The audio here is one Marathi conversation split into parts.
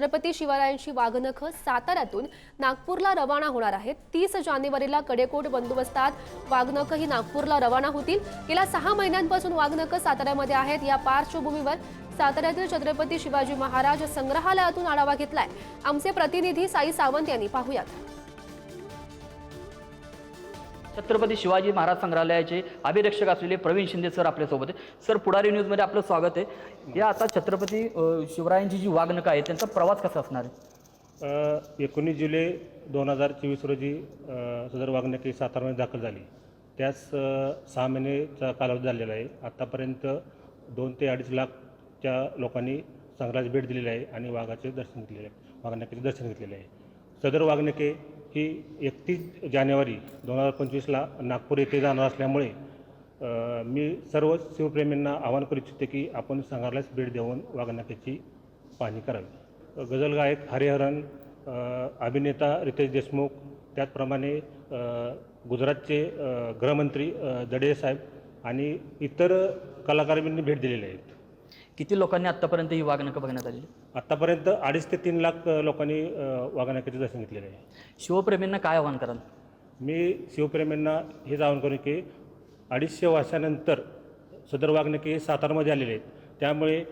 छत्रपती शिवरायांची वाघनखं साताऱ्यातून नागपूरला रवाना होणार आहेत। 30 जानेवारीला कडेकोट बंदोबस्तात वाघनखं ही नागपूरला रवाना होतील। गेल्या 6 महिन्यांपासून वाघनखं साताऱ्यामध्ये आहेत। या पार्श्वभूमीवर साताऱ्यातील छत्रपती शिवाजी महाराज संग्रहालयातून आढावा घेतलाय। आमचे प्रतिनिधी साई सावंत यांनी पाहूयात। छत्रपती शिवाजी महाराज संग्रहालयाचे अभिरक्षक असलेले प्रवीण शिंदे सर आपल्यासोबत आहे। सर, पुढारी न्यूजमध्ये आपलं स्वागत आहे। या आता छत्रपती शिवरायांची जी वाघनखं आहे त्यांचा प्रवास कसा असणार आहे? 19 जुलै 2024 रोजी सदर वाघनखे सातारामध्ये दाखल झाली। त्यास 6 महिनेचा कालावधी झालेला आहे। आत्तापर्यंत 2 ते 2.5 लाखच्या लोकांनी संग्रहालयास भेट दिलेली आहे आणि वाघाचे दर्शन घेतलेले आहे, वाघनखेचे दर्शन घेतलेले आहे। सदर वाघनखे ही 31 जानेवारी 2025ला नागपूर येथे जाणार असल्यामुळे मी सर्व शिवप्रेमींना आवाहन करू इच्छिते की आपण संग्रहालयास भेट देऊन वाघनखेची पाहणी करावी। गझल गायक हरिहरन, अभिनेता रितेश देशमुख, त्याचप्रमाणे गुजरातचे गृहमंत्री दडे साहेब आणि इतर कलाकारांनी भेट दिलेले आहेत। किती लोकांनी आत्तापर्यंत ही वाघनखं बघण्यात आली? आत्तापर्यंत 2.5 ते 3 लाख लोकांनी वाघनखेचे दर्शन घेतलेले आहे। शिवप्रेमींना काय आवाहन कराल? मी शिवप्रेमींना हेच आवाहन करू की 250 वर्षानंतर सदर वाघनखे सातारामध्ये आलेले आहेत। त्यामुळे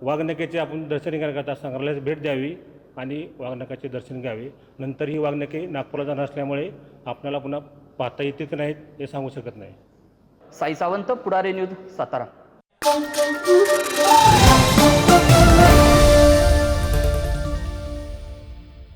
वाघनखेचे आपण दर्शन घेण्याकरता संग्रहालयास भेट द्यावी आणि वाघनखाचे दर्शन घ्यावे। नंतर ही वाघनखे नागपूरला जाणार असल्यामुळे आपल्याला पुन्हा पाहता येते की नाहीत हे सांगू शकत नाही। साई सावंत, पुढारी न्यूज, सातारा।